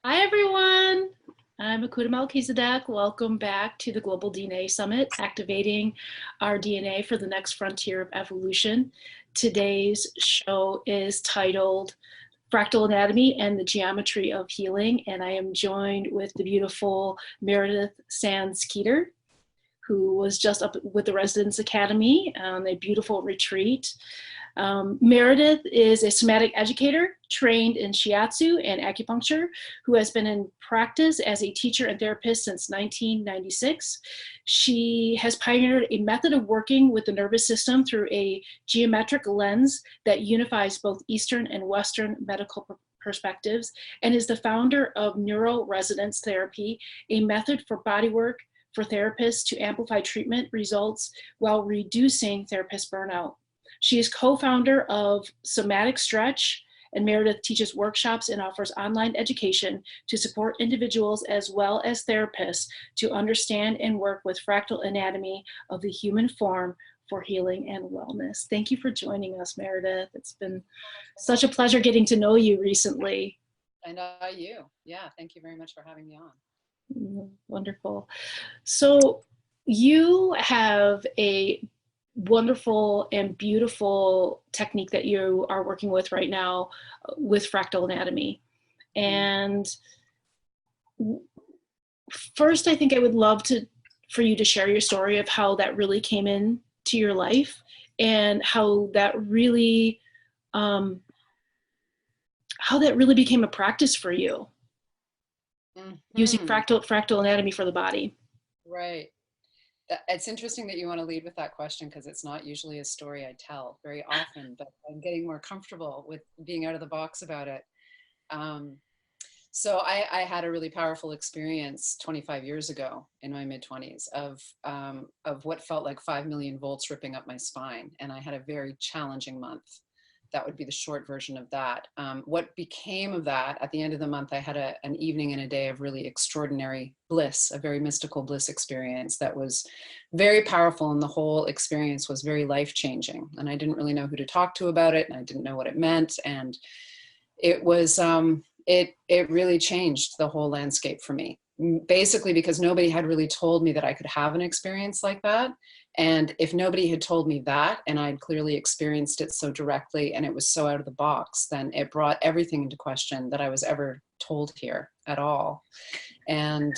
Hi, everyone. I'm Akuta Melchizedek. Welcome back to the Global DNA Summit, activating our DNA for the next frontier of evolution. Today's show is titled Fractal Anatomy and the Geometry of Healing, and I am joined with the beautiful Meredith Keator, who was just up with the Residence Academy on a beautiful retreat. Meredith is a somatic educator trained in shiatsu and acupuncture, who has been in practice as a teacher and therapist since 1996. She has pioneered a method of working with the nervous system through a geometric lens that unifies both Eastern and Western medical perspectives, and is the founder of Neuro Resonance Therapy, a method for bodywork for therapists to amplify treatment results while reducing therapist burnout. She is co-founder of Somatic Stretch, and Meredith teaches workshops and offers online education to support individuals as well as therapists to understand and work with fractal anatomy of the human form for healing and wellness. Thank you for joining us, Meredith. It's been such a pleasure getting to know you recently. And you. Yeah, thank you very much for having me on. Wonderful. So you have a wonderful and beautiful technique that you are working with right now with fractal anatomy. And first, I think I would love for you to share your story of how that really came into your life and how that really became a practice for you. Using fractal anatomy for the body. Right. It's interesting that you want to lead with that question, because it's not usually a story I tell very often, but I'm getting more comfortable with being out of the box about it. So I had a really powerful experience 25 years ago in my mid-20s of what felt like 5 million volts ripping up my spine. And I had a very challenging month. That would be the short version of that. What became of that, at the end of the month, I had an evening and a day of really extraordinary bliss, a very mystical bliss experience that was very powerful, and the whole experience was very life-changing. And I didn't really know who to talk to about it, and I didn't know what it meant. And it was, it really changed the whole landscape for me. Basically because nobody had really told me that I could have an experience like that. And if nobody had told me that, and I'd clearly experienced it so directly and it was so out of the box, then it brought everything into question that I was ever told here at all. And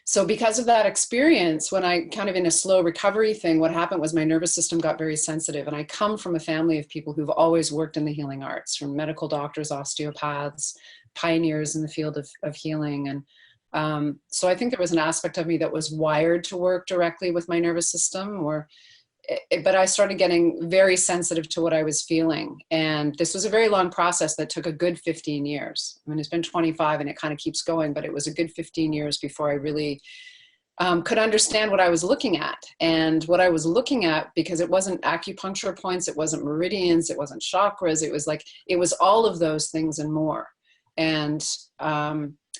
so because of that experience, when I kind of in a slow recovery thing, what happened was my nervous system got very sensitive. And I come from a family of people who've always worked in the healing arts, from medical doctors, osteopaths, pioneers in the field of healing. And so I think there was an aspect of me that was wired to work directly with my nervous system, but I started getting very sensitive to what I was feeling. And this was a very long process that took a good 15 years. I mean, it's been 25 and it kind of keeps going, but it was a good 15 years before I really could understand what I was looking at. And what I was looking at, because it wasn't acupuncture points, it wasn't meridians, it wasn't chakras, it was all of those things and more. And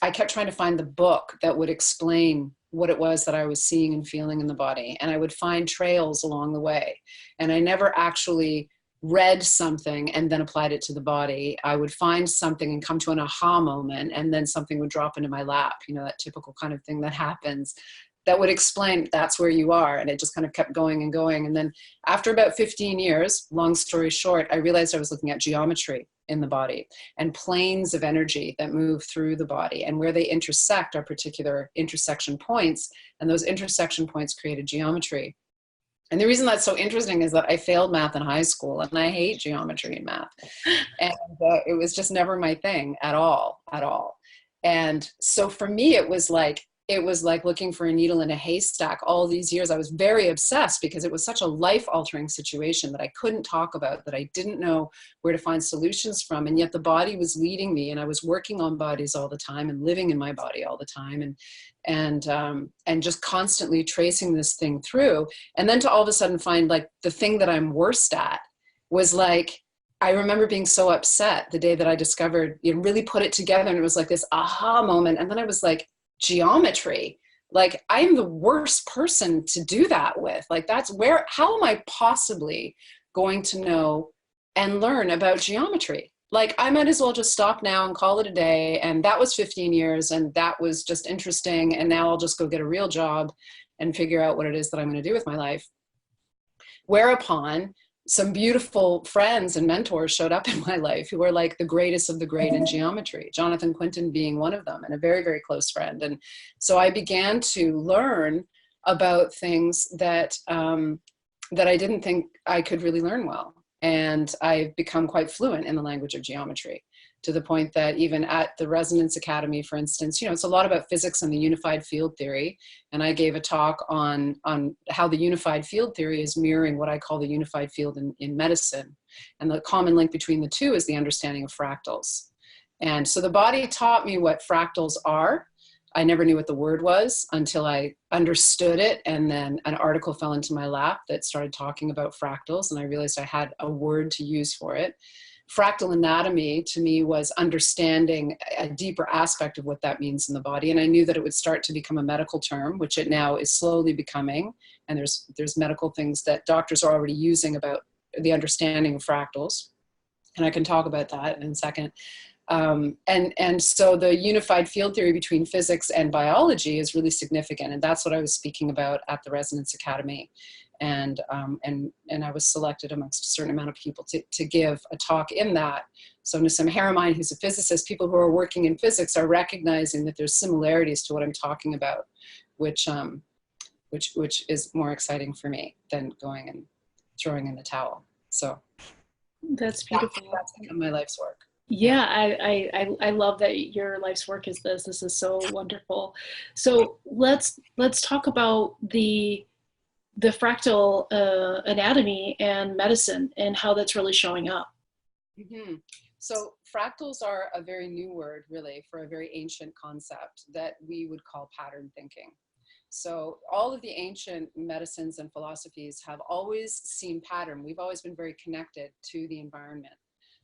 I kept trying to find the book that would explain what it was that I was seeing and feeling in the body. And I would find trails along the way. And I never actually read something and then applied it to the body. I would find something and come to an aha moment, and then something would drop into my lap, you know, that typical kind of thing that happens that would explain that's where you are. And it just kind of kept going and going. And then after about 15 years, long story short, I realized I was looking at geometry in the body and planes of energy that move through the body, and where they intersect are particular intersection points. And those intersection points created geometry. And the reason that's so interesting is that I failed math in high school, and I hate geometry and math. And it was just never my thing at all. And so for me, it was like looking for a needle in a haystack all these years. I was very obsessed because it was such a life-altering situation that I couldn't talk about, that I didn't know where to find solutions from. And yet the body was leading me, and I was working on bodies all the time and living in my body all the time, and just constantly tracing this thing through. And then to all of a sudden find like the thing that I'm worst at was like, I remember being so upset the day that I discovered, you know, really put it together, and it was like this aha moment. And then I was like, geometry, like I am the worst person to do that with. Like how am I possibly going to know and learn about geometry? Like, I might as well just stop now and call it a day. And that was 15 years and that was just interesting. And now I'll just go get a real job and figure out what it is that I'm going to do with my life. Whereupon some beautiful friends and mentors showed up in my life who were like the greatest of the great in geometry, Jonathan Quinton being one of them, and a very, very close friend. And so I began to learn about things that, that I didn't think I could really learn well. And I've become quite fluent in the language of geometry, to the point that even at the Resonance Academy, for instance, it's a lot about physics and the unified field theory. And I gave a talk on how the unified field theory is mirroring what I call the unified field in medicine. And the common link between the two is the understanding of fractals. And so the body taught me what fractals are. I never knew what the word was until I understood it. And then an article fell into my lap that started talking about fractals. And I realized I had a word to use for it. Fractal anatomy to me was understanding a deeper aspect of what that means in the body. And I knew that it would start to become a medical term, which it now is slowly becoming. And there's medical things that doctors are already using about the understanding of fractals. And I can talk about that in a second. And so the unified field theory between physics and biology is really significant. And that's what I was speaking about at the Resonance Academy. And I was selected amongst a certain amount of people to give a talk in that. So Nassim Haramein, who's a physicist, people who are working in physics are recognizing that there's similarities to what I'm talking about, which is more exciting for me than going and throwing in the towel. So that's beautiful. That's become my life's work. Yeah, I love that your life's work is this. This is so wonderful. So let's talk about the fractal anatomy and medicine and how that's really showing up. Mm-hmm. So fractals are a very new word, really, for a very ancient concept that we would call pattern thinking. So all of the ancient medicines and philosophies have always seen pattern. We've always been very connected to the environment.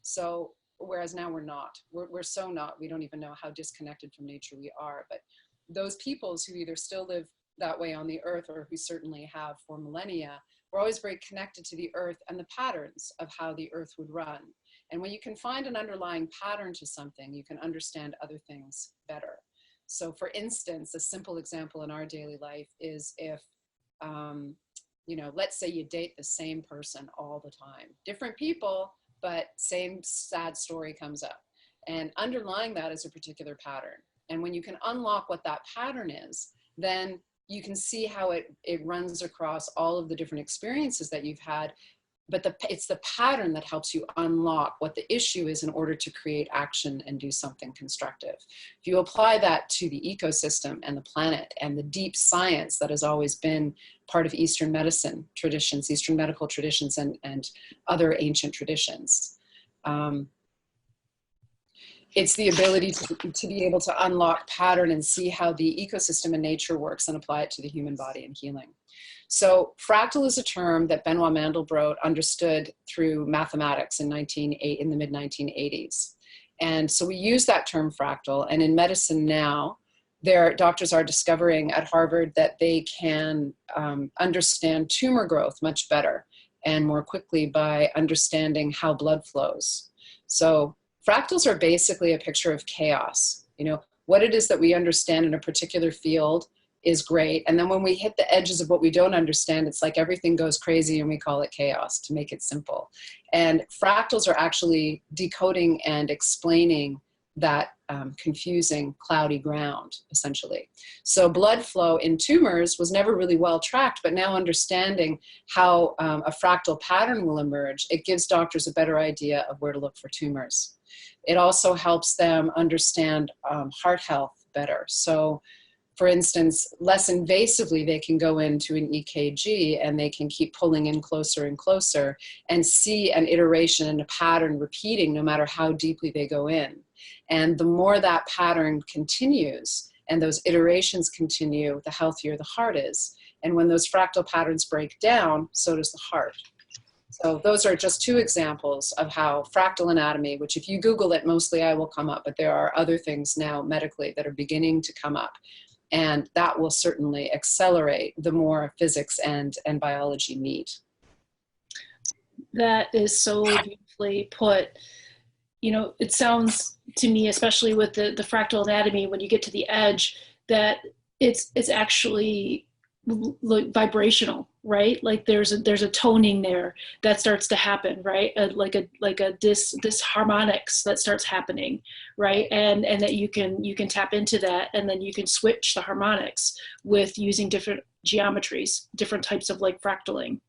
So whereas now we're not. We're so not. We don't even know how disconnected from nature we are. But those peoples who either still live that way on the earth or who certainly have for millennia, we're always very connected to the earth and the patterns of how the earth would run. And when you can find an underlying pattern to something, you can understand other things better. So for instance, a simple example in our daily life is if, let's say you date the same person all the time, different people, but same sad story comes up. And underlying that is a particular pattern. And when you can unlock what that pattern is, then you can see how it runs across all of the different experiences that you've had. But it's the pattern that helps you unlock what the issue is in order to create action and do something constructive. If you apply that to the ecosystem and the planet and the deep science that has always been part of Eastern medicine traditions, Eastern medical traditions, and other ancient traditions, it's the ability to be able to unlock pattern and see how the ecosystem and nature works and apply it to the human body and healing. So fractal is a term that Benoit Mandelbrot understood through mathematics in the mid 1980s. And so we use that term fractal, and in medicine now, doctors are discovering at Harvard that they can understand tumor growth much better and more quickly by understanding how blood flows. So fractals are basically a picture of chaos. What it is that we understand in a particular field is great. And then when we hit the edges of what we don't understand, it's like everything goes crazy and we call it chaos, to make it simple. And fractals are actually decoding and explaining that confusing, cloudy ground, essentially. So blood flow in tumors was never really well tracked, but now understanding how a fractal pattern will emerge, it gives doctors a better idea of where to look for tumors. It also helps them understand heart health better. So for instance, less invasively, they can go into an EKG and they can keep pulling in closer and closer and see an iteration and a pattern repeating no matter how deeply they go in. And the more that pattern continues and those iterations continue, the healthier the heart is. And when those fractal patterns break down, so does the heart. So those are just two examples of how fractal anatomy, which if you Google it, mostly I will come up, but there are other things now medically that are beginning to come up. And that will certainly accelerate the more physics and biology meet. That is so beautifully put. you know, it sounds to me, especially with the fractal anatomy, when you get to the edge, that it's actually like vibrational, right? Like there's a toning there that starts to happen, right? Like a this harmonics that starts happening, right? And that you can tap into that, and then you can switch the harmonics with using different geometries, different types of like fractaling.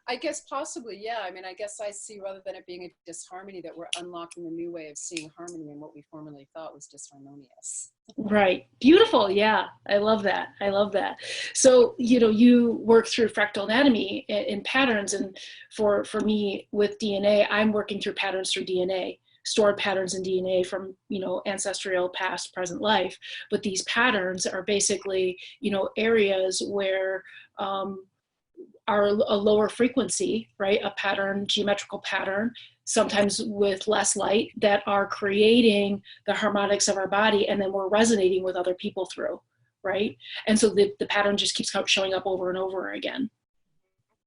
I guess possibly, yeah. I mean, I guess I see, rather than it being a disharmony, that we're unlocking a new way of seeing harmony in what we formerly thought was disharmonious. Right. Beautiful. Yeah. I love that. I love that. So, you know, you work through fractal anatomy in patterns. And for me with DNA, I'm working through patterns through DNA, stored patterns in DNA from, you know, ancestral, past, present life. But these patterns are basically, you know, areas where, are a lower frequency, right? A pattern, geometrical pattern, sometimes with less light, that are creating the harmonics of our body, and then we're resonating with other people through, right? And so the pattern just keeps showing up over and over again.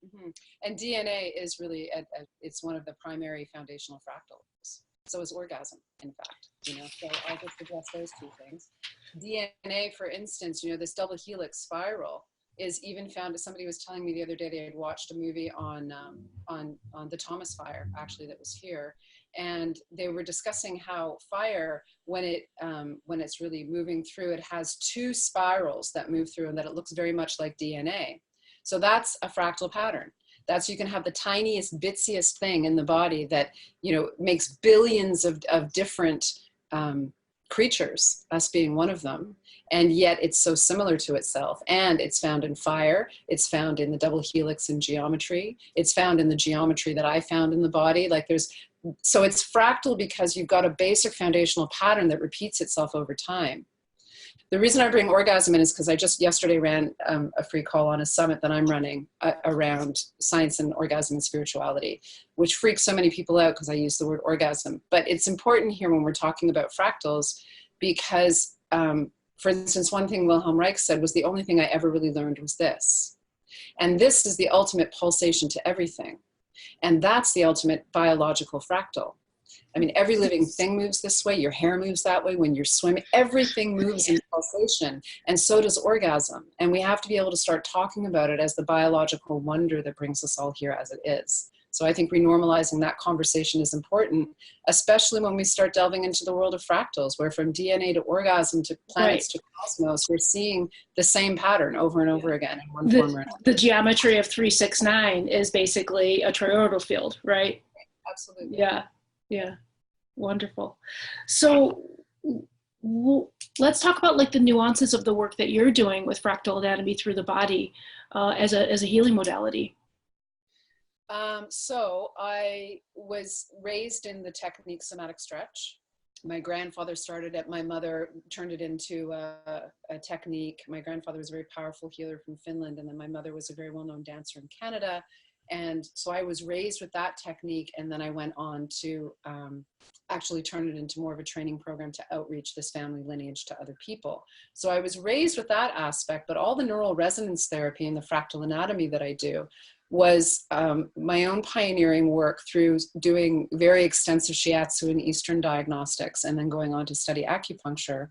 Mm-hmm. And DNA is really, it's one of the primary foundational fractals. So is orgasm, in fact, you know, so I'll just address those two things. DNA, for instance, you know, this double helix spiral is even found, as somebody was telling me the other day, they had watched a movie on the Thomas fire, actually, that was here. And they were discussing how fire, when it's really moving through, it has two spirals that move through, and that it looks very much like DNA. So that's a fractal pattern. That's, you can have the tiniest, bitsiest thing in the body that, you know, makes billions of different creatures, us being one of them, and yet it's so similar to itself. And it's found in fire, it's found in the double helix in geometry, it's found in the geometry that I found in the body. Like so it's fractal because you've got a basic foundational pattern that repeats itself over time. The reason I bring orgasm in is because I just yesterday ran a free call on a summit that I'm running around science and orgasm and spirituality, which freaks so many people out because I use the word orgasm. But it's important here when we're talking about fractals because, for instance, one thing Wilhelm Reich said was, the only thing I ever really learned was this. And this is the ultimate pulsation to everything. And that's the ultimate biological fractal. I mean, every living thing moves this way. Your hair moves that way. When you're swimming, everything moves in pulsation, and so does orgasm. And we have to be able to start talking about it as the biological wonder that brings us all here as it is. So I think renormalizing that conversation is important, especially when we start delving into the world of fractals, where from DNA to orgasm to planets to cosmos, we're seeing the same pattern over and over again in one form or another. The geometry of 369 is basically a toroidal field, right? Absolutely. Yeah. Yeah. Wonderful. So let's talk about like the nuances of the work that you're doing with fractal anatomy through the body as a healing modality. So I was raised in the technique somatic stretch. My grandfather started it. My mother turned it into a technique. My grandfather was a very powerful healer from Finland. And then my mother was a very well-known dancer in Canada. And so I was raised with that technique, and then I went on to actually turn it into more of a training program to outreach this family lineage to other people. So I was raised with that aspect, but all the neural resonance therapy and the fractal anatomy that I do was my own pioneering work through doing very extensive shiatsu and Eastern diagnostics, and then going on to study acupuncture.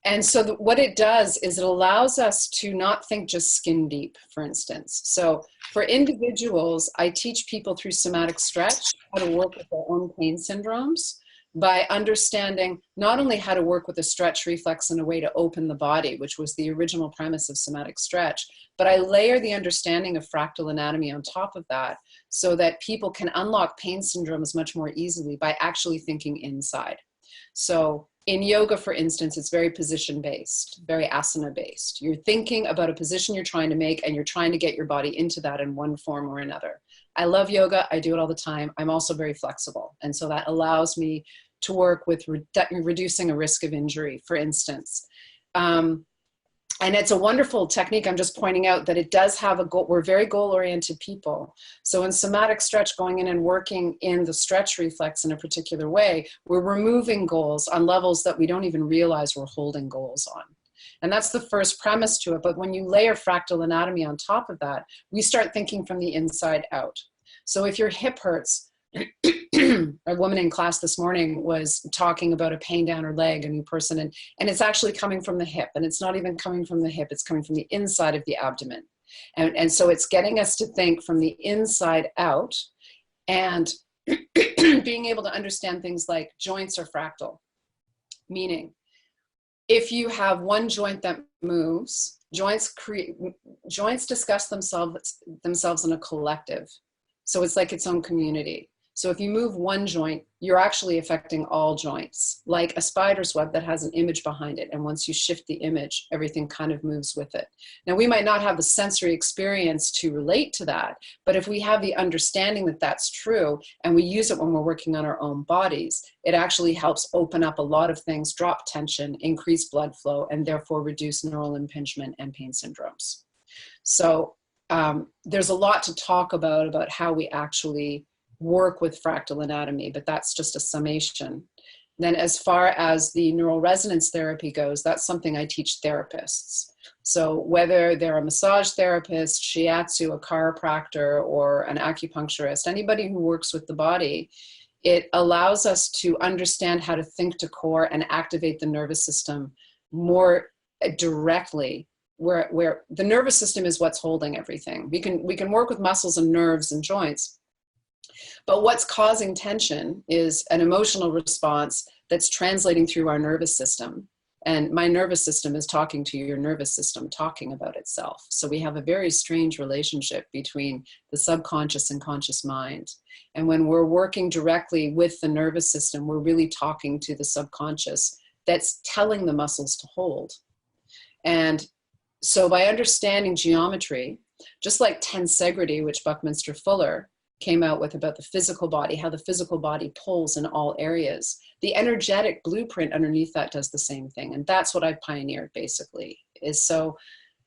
And so what it does is it allows us to not think just skin deep, for instance. So for individuals, I teach people through somatic stretch how to work with their own pain syndromes by understanding not only how to work with a stretch reflex in a way to open the body, which was the original premise of somatic stretch, but I layer the understanding of fractal anatomy on top of that so that people can unlock pain syndromes much more easily by actually thinking inside. So in yoga, for instance, it's very position-based, very asana-based. You're thinking about a position you're trying to make, and you're trying to get your body into that in one form or another. I love yoga. I do it all the time. I'm also very flexible. And so that allows me to work with reducing a risk of injury, for instance. And it's a wonderful technique. I'm just pointing out that it does have a goal. We're very goal-oriented people. So in somatic stretch, going in and working in the stretch reflex in a particular way, we're removing goals on levels that we don't even realize we're holding goals on. And that's the first premise to it. But when you layer fractal anatomy on top of that, we start thinking from the inside out. So if your hip hurts, a woman in class this morning was talking about a pain down her leg, a new person, and it's actually coming from the hip, and it's not even coming from the hip, it's coming from the inside of the abdomen. And so it's getting us to think from the inside out, and being able to understand things like joints are fractal, meaning if you have one joint that moves, joints discuss themselves in a collective. So it's like its own community. So if you move one joint, you're actually affecting all joints, like a spider's web that has an image behind it. And once you shift the image, everything kind of moves with it. Now, we might not have the sensory experience to relate to that, but if we have the understanding that that's true, and we use it when we're working on our own bodies, it actually helps open up a lot of things, drop tension, increase blood flow, and therefore reduce neural impingement and pain syndromes. So there's a lot to talk about how we actually work with fractal anatomy, but that's just a summation. Then as far as the neural resonance therapy goes, that's something I teach therapists. So whether they're a massage therapist, shiatsu, a chiropractor, or an acupuncturist, anybody who works with the body, it allows us to understand how to think to core and activate the nervous system more directly, where the nervous system is what's holding everything. We can work with muscles and nerves and joints, but what's causing tension is an emotional response that's translating through our nervous system. And my nervous system is talking to your nervous system, talking about itself. So we have a very strange relationship between the subconscious and conscious mind. And when we're working directly with the nervous system, we're really talking to the subconscious that's telling the muscles to hold. And so by understanding geometry, just like tensegrity, which Buckminster Fuller came out with about the physical body, how the physical body pulls in all areas, the energetic blueprint underneath that does the same thing. And that's what I've pioneered, basically, is so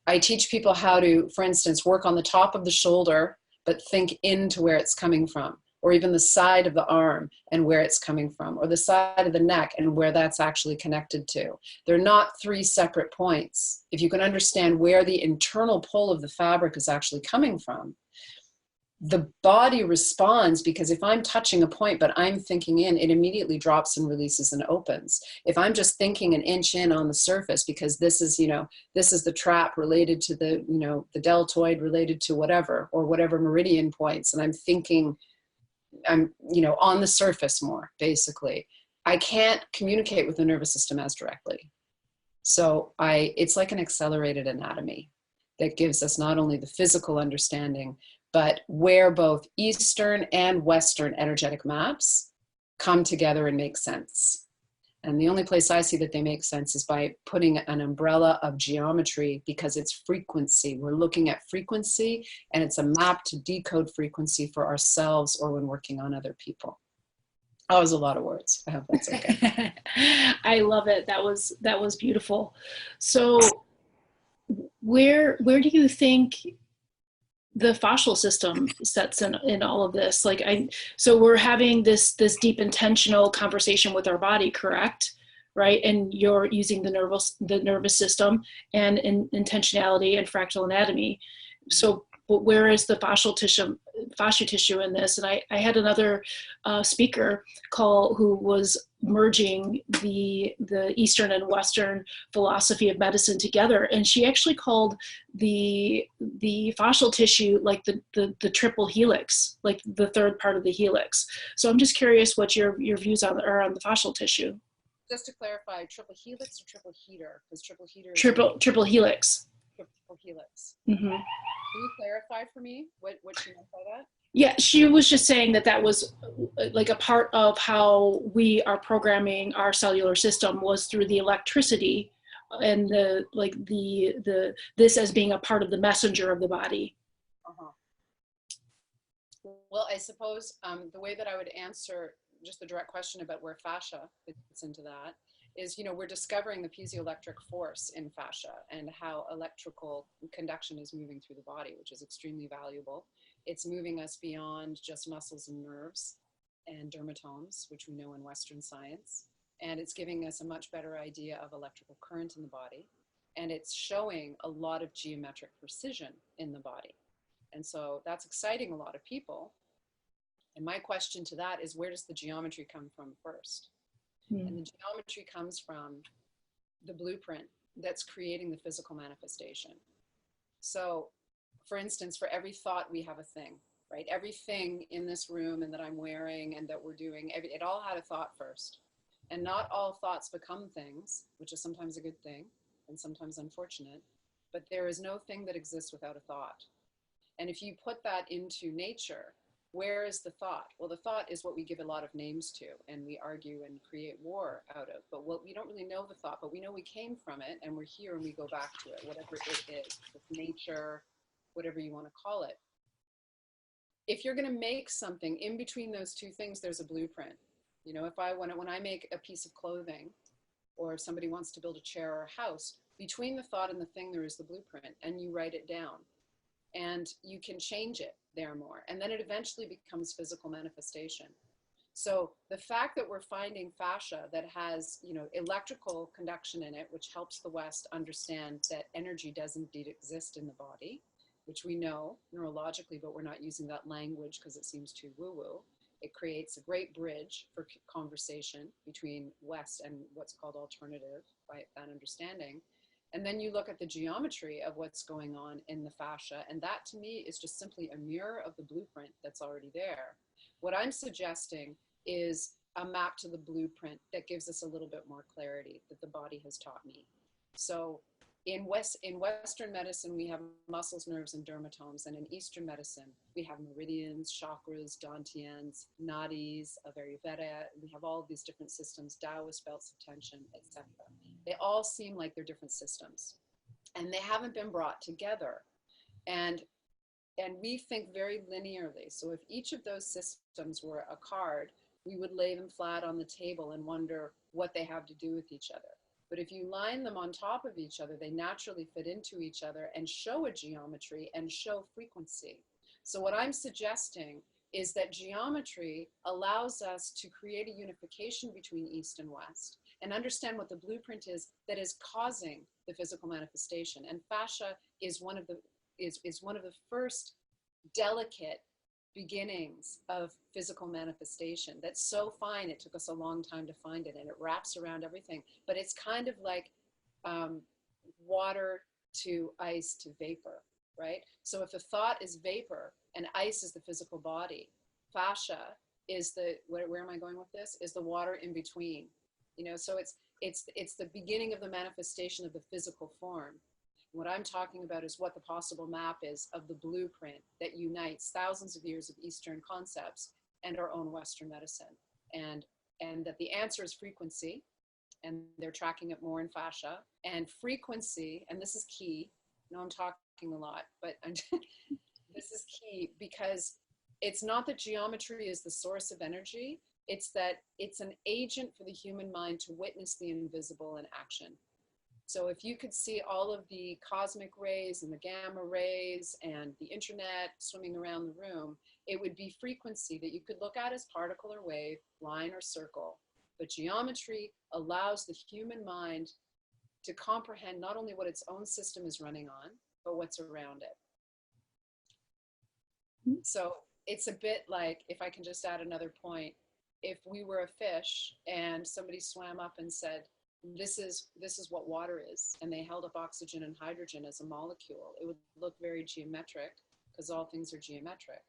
I teach people how to, for instance, work on the top of the shoulder, but think into where it's coming from, or even the side of the arm and where it's coming from, or the side of the neck and where that's actually connected to. They're not three separate points. If you can understand where the internal pull of the fabric is actually coming from, the body responds, because if I'm touching a point but I'm thinking in, it immediately drops and releases and opens. If I'm just thinking an inch in on the surface, because this is, this is the trap related to the, the deltoid related to whatever, or whatever meridian points, and I'm thinking, I'm, on the surface more, basically, I can't communicate with the nervous system as directly. So it's like an accelerated anatomy that gives us not only the physical understanding, but where both Eastern and Western energetic maps come together and make sense. And the only place I see that they make sense is by putting an umbrella of geometry, because it's frequency. We're looking at frequency, and it's a map to decode frequency for ourselves or when working on other people. That was a lot of words. I hope that's okay. I love it. That was beautiful. So where do you think the fascial system sets in all of this? So we're having this deep intentional conversation with our body, correct? Right? And you're using the nervous system and intentionality and fractal anatomy. So, but where is the fascia tissue in this? And I had another speaker who was merging the Eastern and Western philosophy of medicine together, and she actually called the fascial tissue like the triple helix, like the third part of the helix. So I'm just curious what your views are on the fascial tissue. Just to clarify, triple helix or triple heater? Because triple heater is triple helix. Triple helix. Mm-hmm. Can you clarify for me what you meant by that? Yeah, she was just saying that was like a part of how we are programming our cellular system was through the electricity, and this as being a part of the messenger of the body. Uh-huh. Well, I suppose the way that I would answer just the direct question about where fascia fits into that is, we're discovering the piezoelectric force in fascia and how electrical conduction is moving through the body, which is extremely valuable. It's moving us beyond just muscles and nerves and dermatomes, which we know in Western science. And it's giving us a much better idea of electrical current in the body. And it's showing a lot of geometric precision in the body. And so that's exciting a lot of people. And my question to that is, where does the geometry come from first? And the geometry comes from the blueprint that's creating the physical manifestation. So, for instance, for every thought, we have a thing, right? Everything in this room and that I'm wearing and that we're doing, it all had a thought first. And not all thoughts become things, which is sometimes a good thing and sometimes unfortunate, but there is no thing that exists without a thought. And if you put that into nature, where is the thought? Well, the thought is what we give a lot of names to, and we argue and create war out of. But we don't really know the thought, but we know we came from it, and we're here, and we go back to it, whatever it is, with nature, whatever you want to call it. If you're going to make something, in between those two things, there's a blueprint. You know, when I make a piece of clothing, or if somebody wants to build a chair or a house, between the thought and the thing, there is the blueprint, and you write it down. And you can change it there more. And then it eventually becomes physical manifestation. So the fact that we're finding fascia that has, you know, electrical conduction in it, which helps the West understand that energy does indeed exist in the body, which we know neurologically, but we're not using that language because it seems too woo-woo. It creates a great bridge for conversation between West and what's called alternative by that understanding. And then you look at the geometry of what's going on in the fascia, and that to me is just simply a mirror of the blueprint that's already there. What I'm suggesting is a map to the blueprint that gives us a little bit more clarity that the body has taught me. So in Western medicine, we have muscles, nerves, and dermatomes. And in Eastern medicine, we have meridians, chakras, dantians, nadis, Ayurveda. We have all of these different systems, Taoist belts of tension, etc. They all seem like they're different systems. And they haven't been brought together. And we think very linearly. So if each of those systems were a card, we would lay them flat on the table and wonder what they have to do with each other. But if you line them on top of each other, they naturally fit into each other and show a geometry and show frequency. So what I'm suggesting is that geometry allows us to create a unification between East and West and understand what the blueprint is that is causing the physical manifestation. And fascia is one of the first delicate beginnings of physical manifestation that's so fine it took us a long time to find it, and it wraps around everything, but it's kind of like water to ice to vapor, right? So if a thought is vapor and ice is the physical body, fascia is the, where am I going with this, is the water in between, you know? So it's the beginning of the manifestation of the physical form. What I'm talking about is what the possible map is of the blueprint that unites thousands of years of Eastern concepts and our own Western medicine. And that the answer is frequency, and they're tracking it more in fascia. And frequency, and this is key, I know I'm talking a lot, but this is key because it's not that geometry is the source of energy, it's that it's an agent for the human mind to witness the invisible in action. So if you could see all of the cosmic rays and the gamma rays and the internet swimming around the room, it would be frequency that you could look at as particle or wave, line or circle. But geometry allows the human mind to comprehend not only what its own system is running on, but what's around it. So it's a bit like, if I can just add another point, if we were a fish and somebody swam up and said, this is what water is, and they held up oxygen and hydrogen as a molecule, it would look very geometric because all things are geometric.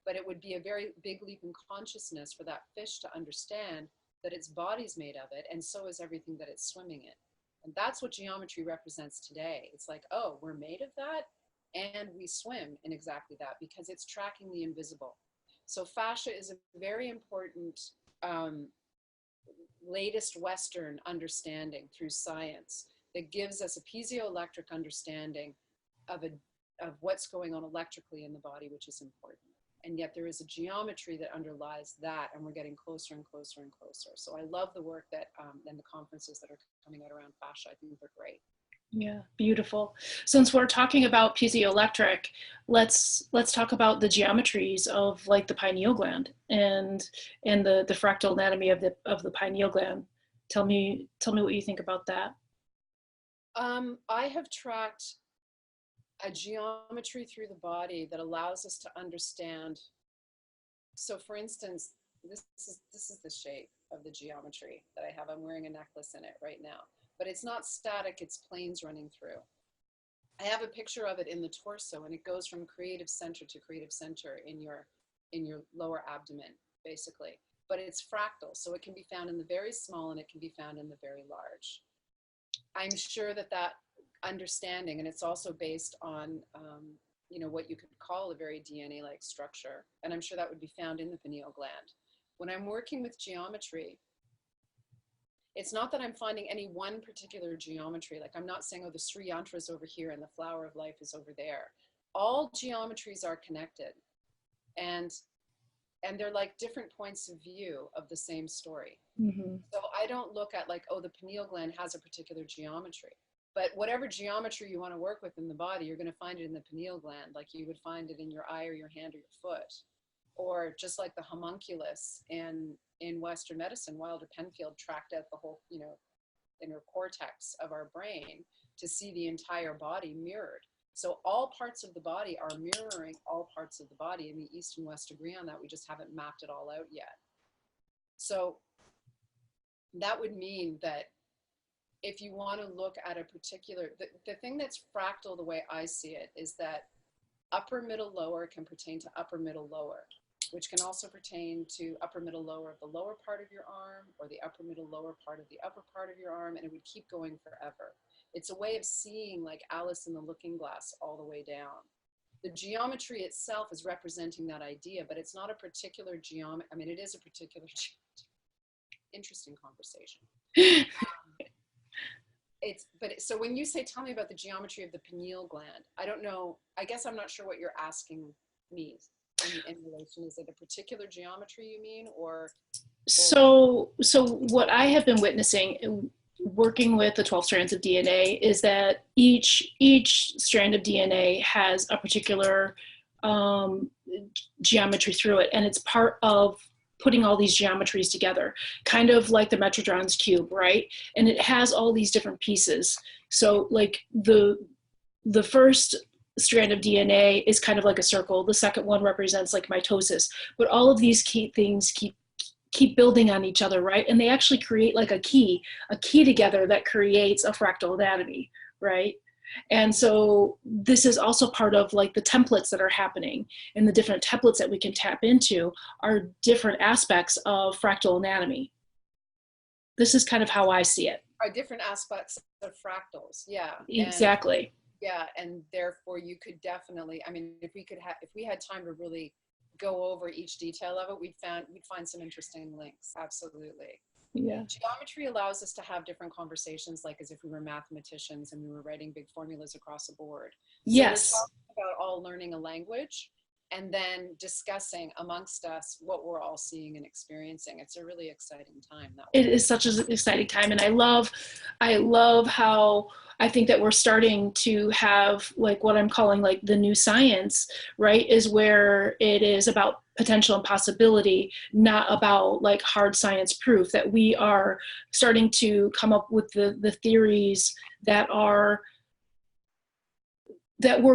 But it would be a very big leap in consciousness for that fish to understand that its body's made of it, and so is everything that it's swimming in. And that's what geometry represents today. It's like, oh, we're made of that, and we swim in exactly that because it's tracking the invisible. So fascia is a very important latest Western understanding through science that gives us a piezoelectric understanding of what's going on electrically in the body, which is important. And yet there is a geometry that underlies that, and we're getting closer and closer and closer. So I love the work that and the conferences that are coming out around fascia. I think they're great. Yeah, beautiful. Since we're talking about piezoelectric, let's talk about the geometries of like the pineal gland and the fractal anatomy of the pineal gland. Tell me what you think about that. I have tracked a geometry through the body that allows us to understand so for instance, this is the shape of the geometry that I have. I'm wearing a necklace in it right now, but it's not static, it's planes running through. I have a picture of it in the torso, and it goes from creative center to creative center in your lower abdomen, basically. But it's fractal, so it can be found in the very small and it can be found in the very large. I'm sure that that understanding, and it's also based on you know, what you could call a very DNA-like structure, and I'm sure that would be found in the pineal gland. When I'm working with geometry, it's not that I'm finding any one particular geometry. Like, I'm not saying, oh, the Sri Yantra is over here and the flower of life is over there. All geometries are connected, and they're like different points of view of the same story. Mm-hmm. So I don't look at like, oh, the pineal gland has a particular geometry. But whatever geometry you want to work with in the body, you're going to find it in the pineal gland, like you would find it in your eye or your hand or your foot. Or just like the homunculus in Western medicine, Wilder Penfield tracked out the whole, you know, inner cortex of our brain to see the entire body mirrored. So all parts of the body are mirroring all parts of the body, and the East and West agree on that. We just haven't mapped it all out yet. So that would mean that if you want to look at a particular, the thing that's fractal, the way I see it, is that upper, middle, lower can pertain to upper, middle, lower, which can also pertain to upper, middle, lower of the lower part of your arm, or the upper, middle, lower part of the upper part of your arm, and it would keep going forever. It's a way of seeing like Alice in the Looking Glass all the way down. The geometry itself is representing that idea, but it's not a particular geometry. I mean, it is a particular interesting conversation. So when you say, tell me about the geometry of the pineal gland, I don't know, I guess I'm not sure what you're asking me in relation. Is it a particular geometry you mean, or? So what I have been witnessing working with the 12 strands of DNA is that each strand of DNA has a particular geometry through it, and it's part of putting all these geometries together, kind of like the Metatron's cube, right? And it has all these different pieces. So like the first strand of DNA is kind of like a circle. The second one represents like mitosis, but all of these key things keep building on each other, right? And they actually create like a key together that creates a fractal anatomy, right? And so this is also part of like the templates that are happening, and the different templates that we can tap into are different aspects of fractal anatomy. This is kind of how I see it. Are different aspects of fractals, yeah. Exactly. And therefore you could definitely, I mean, if we had time to really go over each detail of it, we'd find some interesting links. Absolutely. Yeah. Geometry allows us to have different conversations, like as if we were mathematicians and we were writing big formulas across a board. So yes. We're talking about all learning a language and then discussing amongst us what we're all seeing and experiencing. It's a really exciting time. It is such an exciting time, and I love how I think that we're starting to have like what I'm calling like the new science, right? Is where it is about potential and possibility, not about like hard science proof, that we are starting to come up with the theories that we're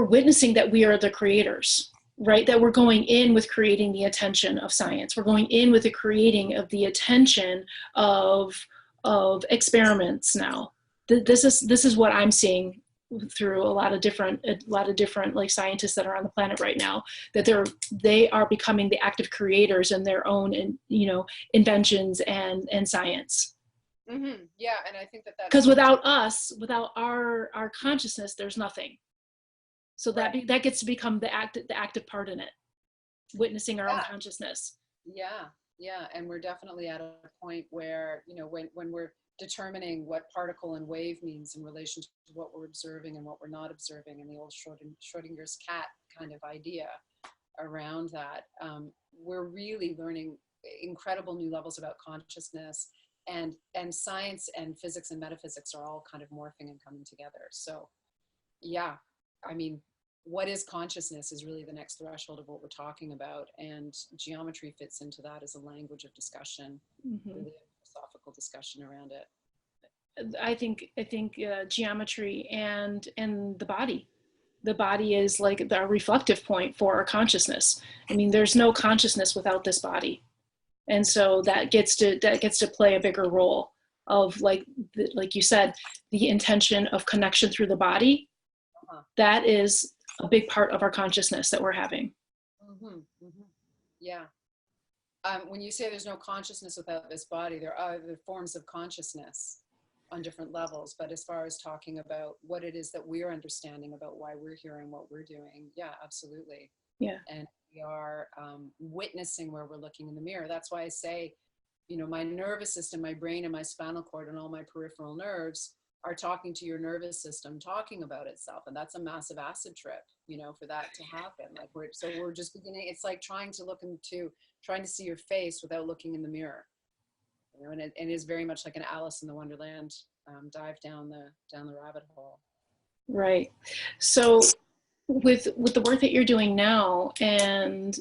witnessing that we are the creators, right? That we're going in with creating the attention of science. We're going in with the creating of the attention of experiments now. This is what I'm seeing through a lot of different like scientists that are on the planet right now, that they are becoming the active creators in their own, inventions and science. Mm-hmm. Yeah, and I think that because without our consciousness, there's nothing. So that gets to become the active part in it, witnessing our own consciousness. Yeah, and we're definitely at a point where when we're determining what particle and wave means in relation to what we're observing and what we're not observing, and the old Schrodinger's cat kind of idea around that, we're really learning incredible new levels about consciousness, and science and physics and metaphysics are all kind of morphing and coming together. So yeah, I mean, what is consciousness is really the next threshold of what we're talking about, and geometry fits into that as a language of discussion, really a philosophical discussion around it. I think geometry and the body, the body is like the reflective point for our consciousness. I mean, there's no consciousness without this body. And so that gets to play a bigger role of like you said, the intention of connection through the body. That is a big part of our consciousness that we're having. Yeah. When you say there's no consciousness without this body, there are other forms of consciousness on different levels. But as far as talking about what it is that we're understanding about why we're here and what we're doing, yeah, absolutely. Yeah. And we are witnessing where we're looking in the mirror. That's why I say, you know, my nervous system, my brain and my spinal cord and all my peripheral nerves are talking to your nervous system, talking about itself. And that's a massive acid trip, you know, for that to happen. Like we're just beginning, it's like trying to see your face without looking in the mirror. You know, and it is very much like an Alice in the Wonderland dive down the rabbit hole. Right. So with the work that you're doing now, and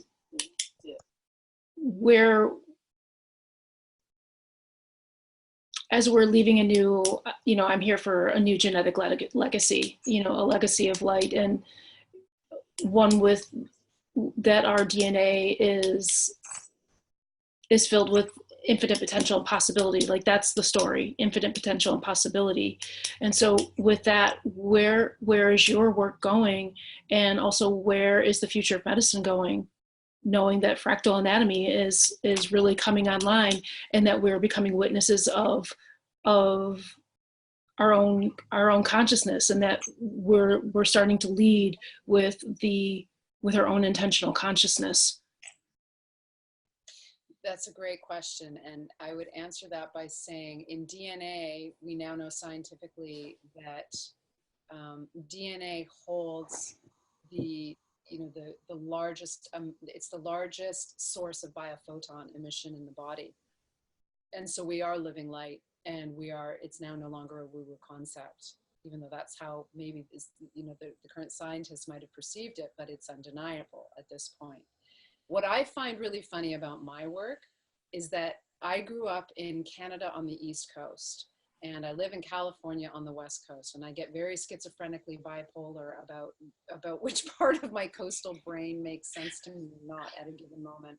as we're leaving a new, you know, I'm here for a new genetic legacy, you know, a legacy of light, and one with that our DNA is filled with infinite potential and possibility. Like that's the story, infinite potential and possibility. And so with that, where is your work going? And also where is the future of medicine going? Knowing that fractal anatomy is really coming online, and that we're becoming witnesses of our own consciousness, and that we're starting to lead with our own intentional consciousness. That's a great question. And I would answer that by saying in DNA, we now know scientifically that DNA holds the largest, it's the largest source of biophoton emission in the body. And so we are living light, and it's now no longer a woo-woo concept, even though that's how maybe the current scientists might have perceived it, but it's undeniable at this point. What I find really funny about my work is that I grew up in Canada on the East Coast, and I live in California on the West Coast, and I get very schizophrenically bipolar about which part of my coastal brain makes sense to me or not at a given moment.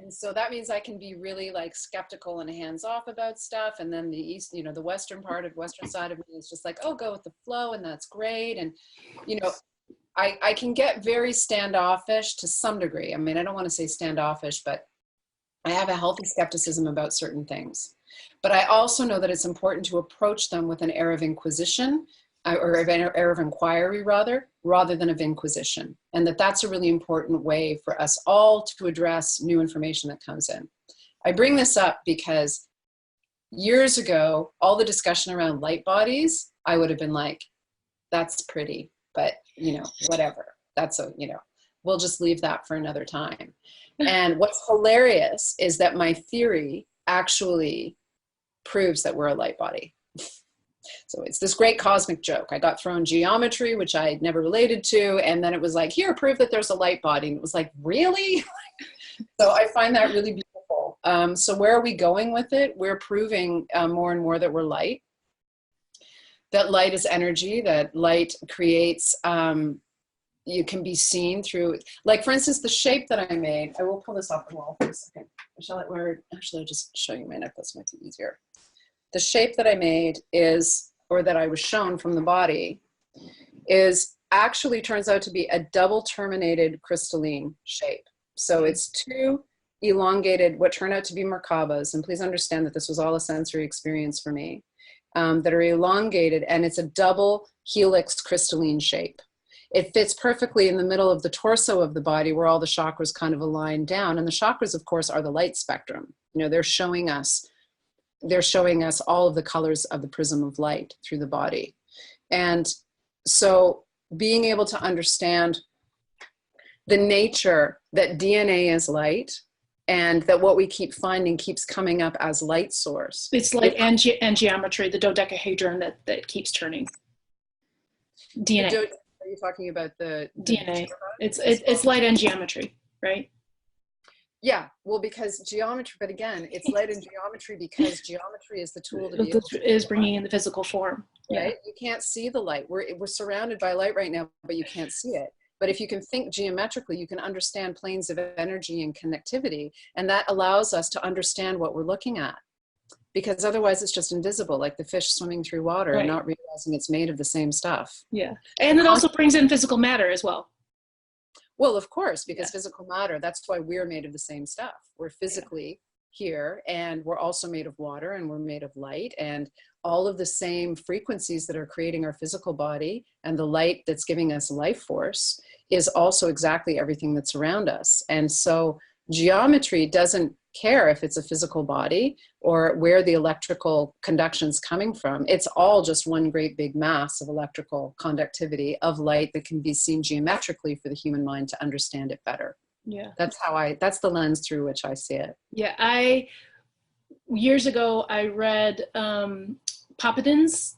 And so that means I can be really like skeptical and hands-off about stuff, and then the East, you know, the western side of me is just like, oh, go with the flow, and that's great. And you know, I can get very standoffish to some degree. I mean, I don't want to say standoffish, but I have a healthy skepticism about certain things. But I also know that it's important to approach them with an air of inquisition, or an air of inquiry rather than of inquisition. And that's a really important way for us all to address new information that comes in. I bring this up because years ago, all the discussion around light bodies, I would have been like, that's pretty. But, you know, whatever, we'll just leave that for another time. And what's hilarious is that my theory actually proves that we're a light body. So it's this great cosmic joke. I got thrown geometry, which I never related to. And then it was like, here, prove that there's a light body. And it was like, really? So I find that really beautiful. So where are we going with it? We're proving more and more that we're light. That light is energy, that light creates, you can be seen through, like for instance, the shape that I made. I will pull this off the wall for a second. Actually, I'll just show you my necklace, might be easier. The shape that I made that I was shown from the body actually turns out to be a double terminated crystalline shape. So it's two elongated, what turned out to be Merkabas, and please understand that this was all a sensory experience for me. That are elongated, and it's a double helix crystalline shape. It fits perfectly in the middle of the torso of the body, where all the chakras kind of align down. And the chakras, of course, are the light spectrum. You know, they're showing us all of the colors of the prism of light through the body. And so being able to understand the nature that DNA is light, and that what we keep finding keeps coming up as light source. It's light and geometry, the dodecahedron that keeps turning. DNA. Are you talking about the DNA? It's light and geometry, right? Yeah, well, because geometry, but again, it's light and geometry because geometry is the tool to be able to is bringing in the physical form. Yeah. right? You can't see the light. We're surrounded by light right now, but you can't see it. But if you can think geometrically, you can understand planes of energy and connectivity, and that allows us to understand what we're looking at. Because otherwise it's just invisible, like the fish swimming through water and Right. not realizing it's made of the same stuff. Yeah. And it also brings in physical matter as well. Well, of course, because Yeah. physical matter, that's why we're made of the same stuff. We're physically here, and we're also made of water, and we're made of light, and all of the same frequencies that are creating our physical body, and the light that's giving us life force is also exactly everything that's around us. And so geometry doesn't care if it's a physical body or where the electrical conduction's coming from. It's all just one great big mass of electrical conductivity of light that can be seen geometrically for the human mind to understand it better. Yeah. That's the lens through which I see it. Yeah. Years ago, I read Papadin's.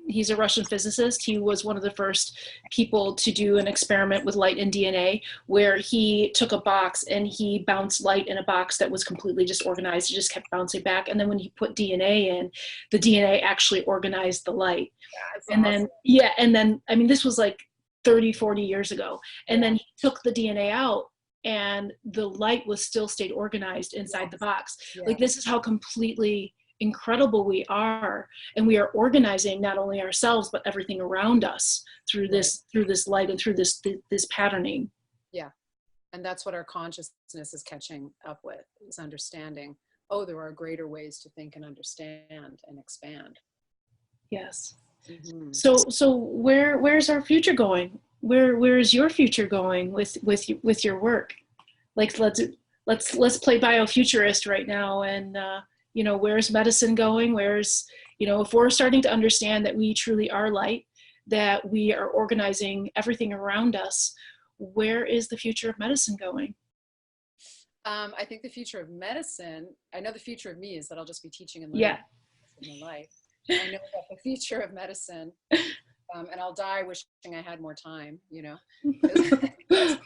He's a Russian physicist. He was one of the first people to do an experiment with light and DNA, where he took a box and he bounced light in a box that was completely disorganized. It just kept bouncing back. And then when he put DNA in, the DNA actually organized the light. That's and awesome. then, I mean, this was like 30, 40 years ago. And then he took the DNA out, and the light was still stayed organized inside the box. Like, this is how completely incredible we are, and we are organizing not only ourselves but everything around us through this light and through this patterning. Yeah. And that's what our consciousness is catching up with, is understanding, oh, there are greater ways to think and understand and expand. Yes. Mm-hmm. So where's our future going? Where is your future going with your work? Like, let's play biofuturist right now, and where's medicine going? Where's, if we're starting to understand that we truly are light, that we are organizing everything around us, where is the future of medicine going? I think the future of medicine, I know the future of me is that I'll just be teaching and learning in my life. I know that the future of medicine, and I'll die wishing I had more time, it's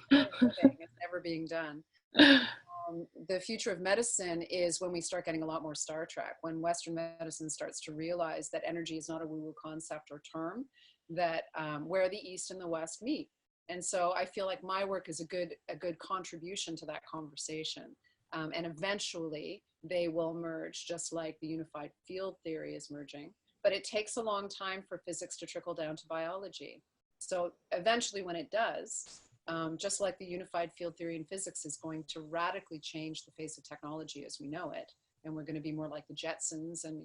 never being done. The future of medicine is when we start getting a lot more Star Trek, when Western medicine starts to realize that energy is not a woo-woo concept or term, that where the East and the West meet. And so I feel like my work is a good contribution to that conversation. And eventually they will merge, just like the unified field theory is merging. But it takes a long time for physics to trickle down to biology. So eventually when it does, just like the unified field theory in physics is going to radically change the face of technology as we know it. And we're going to be more like the Jetsons, and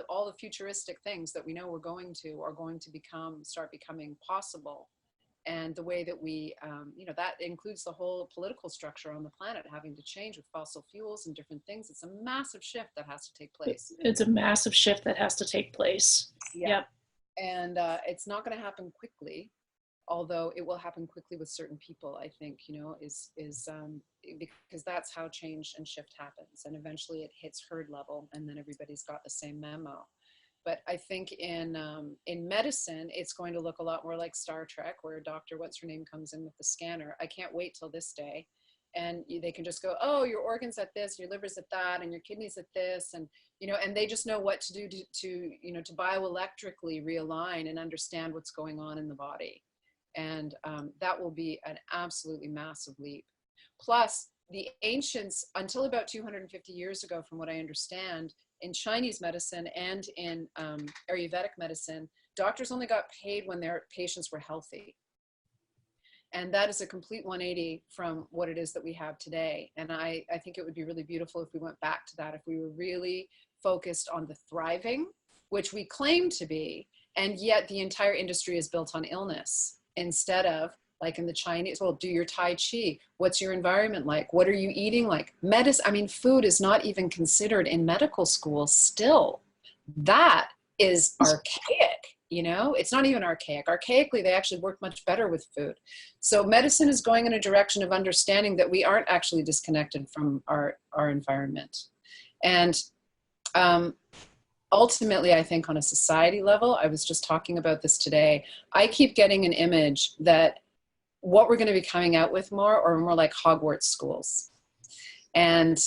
all the futuristic things that we know we're going to are going to start becoming possible. And the way that we, that includes the whole political structure on the planet having to change with fossil fuels and different things. It's a massive shift that has to take place. It's a massive shift that has to take place. Yeah. Yep. And it's not going to happen quickly, although it will happen quickly with certain people, I think, because that's how change and shift happens. And eventually it hits herd level, and then everybody's got the same memo. But I think in medicine, it's going to look a lot more like Star Trek, where a doctor, what's her name, comes in with the scanner. I can't wait till this day. And they can just go, oh, your organ's at this, your liver's at that, and your kidney's at this. And, and they just know what to do to bioelectrically realign and understand what's going on in the body. And that will be an absolutely massive leap. Plus, the ancients, until about 250 years ago, from what I understand, in Chinese medicine and in Ayurvedic medicine, doctors only got paid when their patients were healthy. And that is a complete 180 from what it is that we have today. And I think it would be really beautiful if we went back to that, if we were really focused on the thriving, which we claim to be, and yet the entire industry is built on illness, instead of, like in the Chinese, well, do your Tai Chi. What's your environment like? What are you eating like? Food is not even considered in medical school still. That is archaic, It's not even archaic. Archaically, they actually work much better with food. So medicine is going in a direction of understanding that we aren't actually disconnected from our environment. And ultimately, I think on a society level, I was just talking about this today, I keep getting an image that what we're going to be coming out with more like Hogwarts schools. And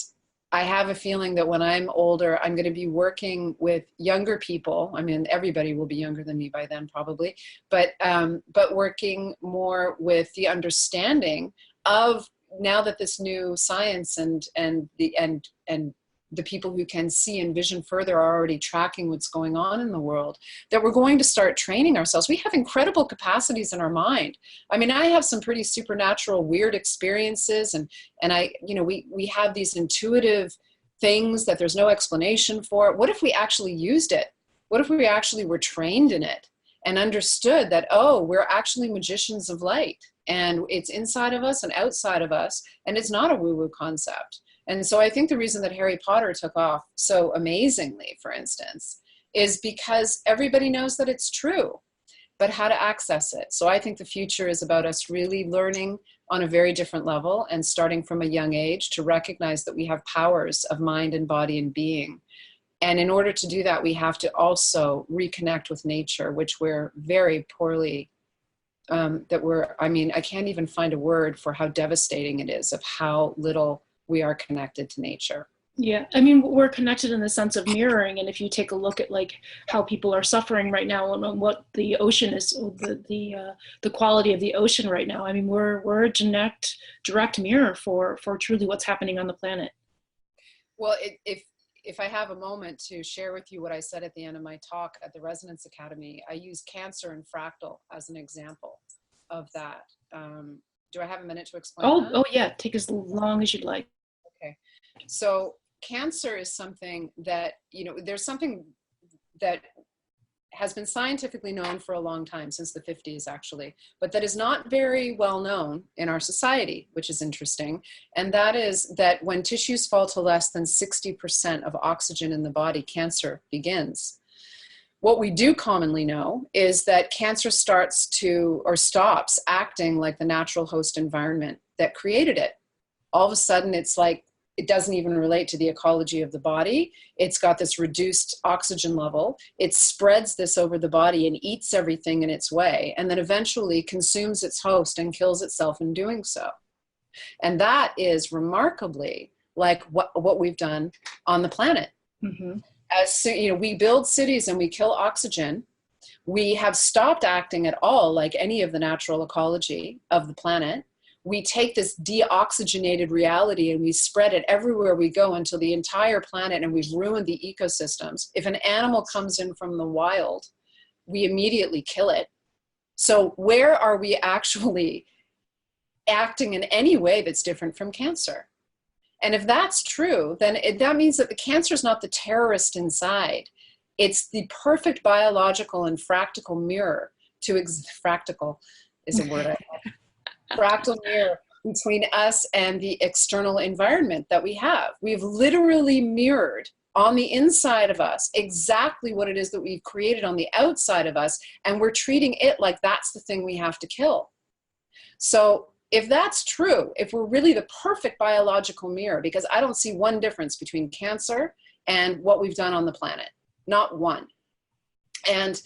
I have a feeling that when I'm older, I'm going to be working with younger people. I mean, everybody will be younger than me by then, probably, but working more with the understanding of, now that this new science and the people who can see and vision further are already tracking what's going on in the world, that we're going to start training ourselves. We have incredible capacities in our mind. I mean, I have some pretty supernatural, weird experiences, and we have these intuitive things that there's no explanation for. What if we actually used it? What if we actually were trained in it and understood that, oh, we're actually magicians of light, and it's inside of us and outside of us, and it's not a woo-woo concept. And so I think the reason that Harry Potter took off so amazingly, for instance, is because everybody knows that it's true, but how to access it. So I think the future is about us really learning on a very different level, and starting from a young age to recognize that we have powers of mind and body and being. And in order to do that, we have to also reconnect with nature, which we're very poorly, I can't even find a word for how devastating it is, of how little we are connected to nature. Yeah, I mean, we're connected in the sense of mirroring, and if you take a look at like how people are suffering right now and what the ocean is, the quality of the ocean right now, I mean, we're a direct mirror for truly what's happening on the planet. Well, if I have a moment to share with you what I said at the end of my talk at the Resonance Academy, I use Cancer and Fractal as an example of that. Do I have a minute to explain that? Oh yeah, take as long as you'd like. Okay, so Cancer is something that, there's something that has been scientifically known for a long time, since the 50s actually, but that is not very well known in our society, which is interesting. And that is that when tissues fall to less than 60% of oxygen in the body, cancer begins. What we do commonly know is that cancer starts to, or stops acting like the natural host environment that created it. All of a sudden, it's like, it doesn't even relate to the ecology of the body. It's got this reduced oxygen level. It spreads this over the body and eats everything in its way, and then eventually consumes its host and kills itself in doing so. And that is remarkably like what we've done on the planet. Mm-hmm. We build cities and we kill oxygen. We have stopped acting at all like any of the natural ecology of the planet. We take this deoxygenated reality and we spread it everywhere we go until the entire planet, and we've ruined the ecosystems. If an animal comes in from the wild, we immediately kill it. So where are we actually acting in any way that's different from cancer? And if that's true, then that means that the cancer is not the terrorist inside. It's the perfect biological and fractal mirror fractal is a word I love. Fractal mirror between us and the external environment that we have. We've literally mirrored on the inside of us exactly what it is that we've created on the outside of us, and we're treating it like that's the thing we have to kill. So if that's true, if we're really the perfect biological mirror, because I don't see one difference between cancer and what we've done on the planet, not one. And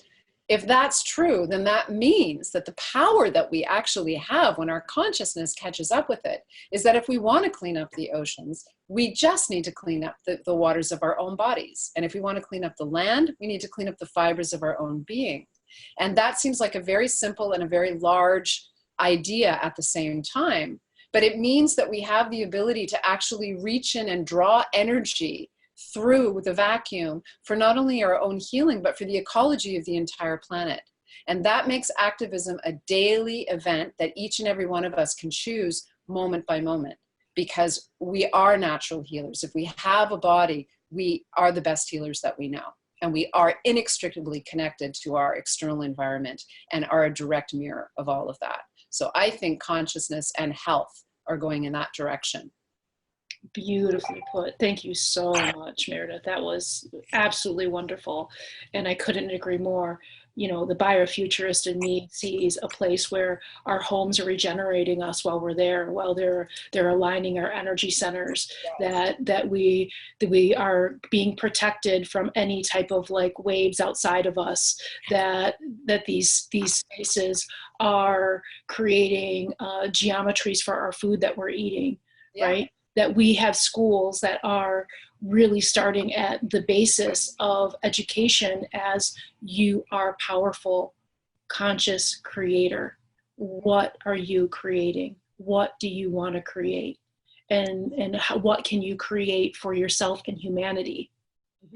if that's true, then that means that the power that we actually have when our consciousness catches up with it is that if we want to clean up the oceans, we just need to clean up the waters of our own bodies. And if we want to clean up the land, we need to clean up the fibers of our own being. And that seems like a very simple and a very large idea at the same time. But it means that we have the ability to actually reach in and draw energy through the vacuum for not only our own healing, but for the ecology of the entire planet. And that makes activism a daily event that each and every one of us can choose moment by moment, because we are natural healers. If we have a body, we are the best healers that we know. And we are inextricably connected to our external environment and are a direct mirror of all of that. So I think consciousness and health are going in that direction. Beautifully put. Thank you so much, Meredith. That was absolutely wonderful. And I couldn't agree more. You know, the biofuturist in me sees a place where our homes are regenerating us while we're there, while they're aligning our energy centers, that we are being protected from any type of like waves outside of us, that these spaces are creating geometries for our food that we're eating, right? that we have schools that are really starting at the basis of education as you are powerful, conscious creator. What are you creating? What do you want to create? And what can you create for yourself and humanity,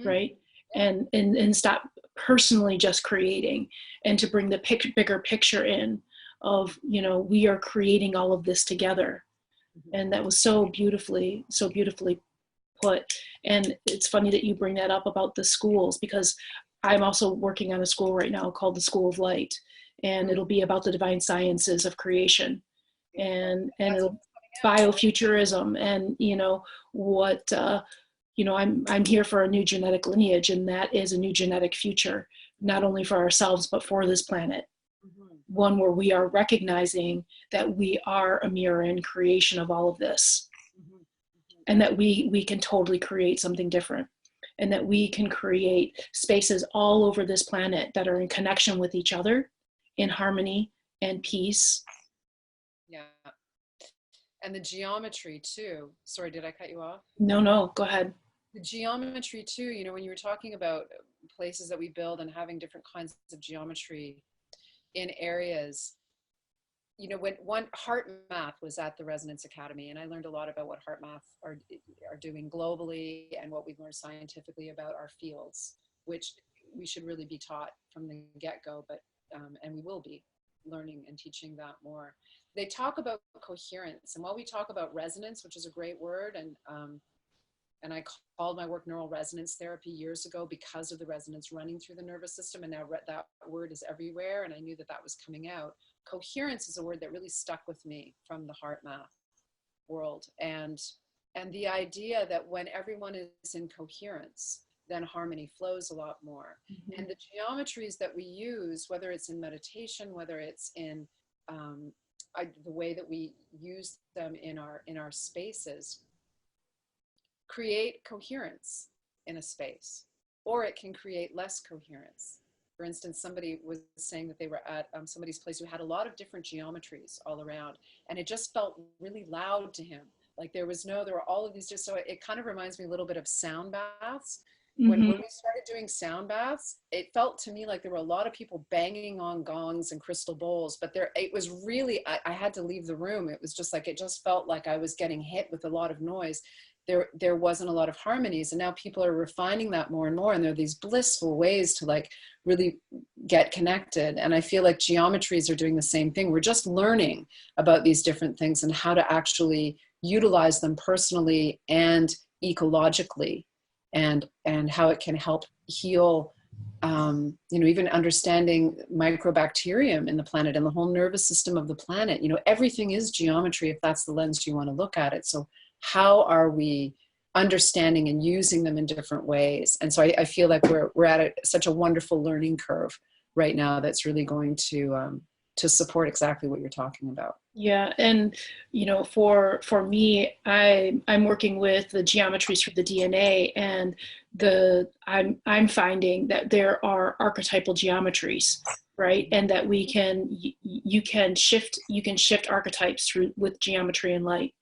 right? And stop personally just creating, and to bring the bigger picture in of, you know, we are creating all of this together. And that was so beautifully put. And it's funny that you bring that up about the schools, because I'm also working on a school right now called the School of Light, and it'll be about the divine sciences of creation, and it'll biofuturism, and you know what, you know, I'm here for a new genetic lineage, and that is a new genetic future, not only for ourselves but for this planet. One where we are recognizing that we are a mirror in creation of all of this, and that we can totally create something different, and that we can create spaces all over this planet that are in connection with each other, in harmony and peace. Yeah. And the geometry too. Sorry, did I cut you off? No, go ahead. The geometry too, you know, when you were talking about places that we build and having different kinds of geometry in areas, you know, when one heart math was at the Resonance Academy, and I learned a lot about what heart math are doing globally, and what we've learned scientifically about our fields, which we should really be taught from the get-go, but and we will be learning and teaching that more. They talk about coherence, and while we talk about resonance, which is a great word, and I called my work neural resonance therapy years ago because of the resonance running through the nervous system, and now that word is everywhere, and I knew that that was coming out. Coherence is a word that really stuck with me from the heart math world, and the idea that when everyone is in coherence, then harmony flows a lot more. And the geometries that we use, whether it's in meditation, whether it's in the way that we use them in our spaces, create coherence in a space, or it can create less coherence. For instance, somebody was saying that they were at somebody's place who had a lot of different geometries all around, and it just felt really loud to him. Like there were all of these, just so it kind of reminds me a little bit of sound baths. When we started doing sound baths, it felt to me like there were a lot of people banging on gongs and crystal bowls, but it was really, I had to leave the room. It was just like, it just felt like I was getting hit with a lot of noise. There wasn't a lot of harmonies, and now people are refining that more and more, and there are these blissful ways to like really get connected. And I feel like geometries are doing the same thing. We're just learning about these different things and how to actually utilize them personally and ecologically, and how it can help heal, you know, even understanding microbacterium in the planet and the whole nervous system of the planet. You know, everything is geometry if that's the lens you want to look at it. So how are we understanding and using them in different ways? And so I feel like we're at such a wonderful learning curve right now that's really going to support exactly what you're talking about. Yeah, and you know, for me, I'm working with the geometries for the DNA, and I'm finding that there are archetypal geometries, right? And that you can shift archetypes through with geometry and light,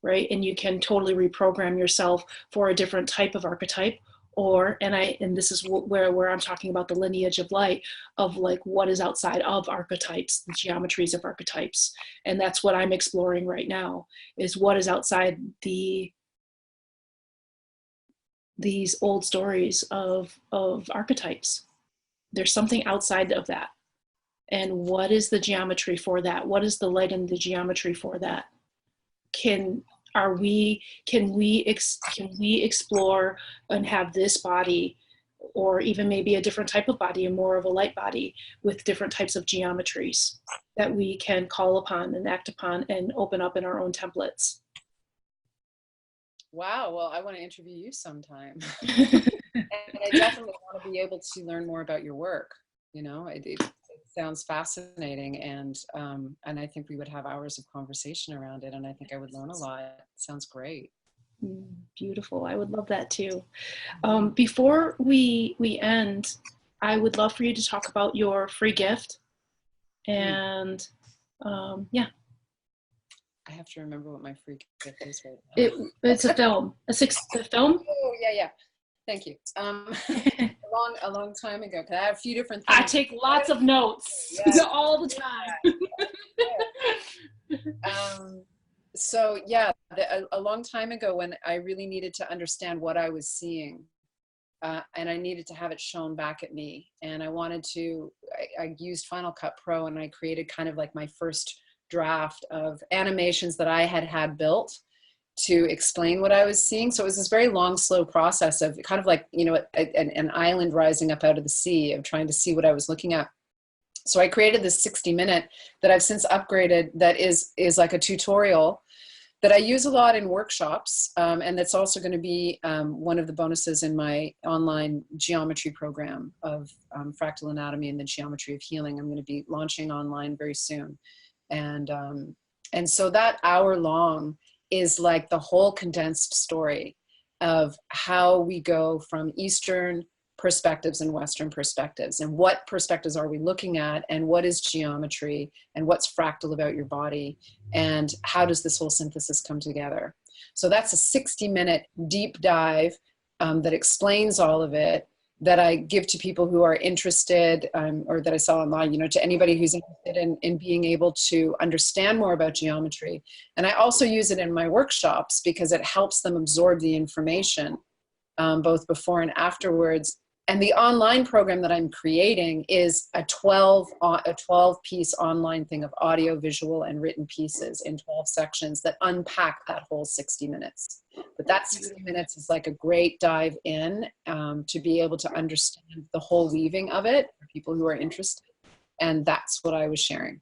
right? And you can totally reprogram yourself for a different type of archetype, and this is where I'm talking about the lineage of light, of like what is outside of archetypes, the geometries of archetypes. And that's what I'm exploring right now, is what is outside these old stories of archetypes. There's something outside of that. And what is the geometry for that? What is the light in the geometry for that? Can we explore and have this body, or even maybe a different type of body, and more of a light body with different types of geometries that we can call upon and act upon and open up in our own templates? Wow, well, I want to interview you sometime. And I definitely want to be able to learn more about your work. You know, it sounds fascinating, and I think we would have hours of conversation around it, and I think I would learn a lot. It sounds great. Beautiful. I would love that too. Before we end, I would love for you to talk about your free gift, and yeah. I have to remember what my free gift is right now. It's a film. A film? Oh, yeah. Thank you. A long time ago. 'Cause I have a few different things. I take lots of notes all the time. So yeah, a long time ago when I really needed to understand what I was seeing, and I needed to have it shown back at me. And I used Final Cut Pro, and I created kind of like my first draft of animations that I had built to explain what I was seeing. So it was this very long, slow process of kind of like, you know, an island rising up out of the sea, of trying to see what I was looking at. So I created this 60-minute that I've since upgraded, that is like a tutorial that I use a lot in workshops. And that's also going to be one of the bonuses in my online geometry program of fractal anatomy and the geometry of healing. I'm going to be launching online very soon. And so that hour long is like the whole condensed story of how we go from Eastern perspectives and Western perspectives, and what perspectives are we looking at, and what is geometry, and what's fractal about your body, and how does this whole synthesis come together. So that's a 60-minute deep dive that explains all of it, that I give to people who are interested, or that I sell online, you know, to anybody who's interested in being able to understand more about geometry. And I also use it in my workshops because it helps them absorb the information both before and afterwards. And the online program that I'm creating is a 12-piece online thing of audio, visual, and written pieces in 12 sections that unpack that whole 60 minutes. But that 60 minutes is like a great dive in to be able to understand the whole weaving of it for people who are interested. And that's what I was sharing.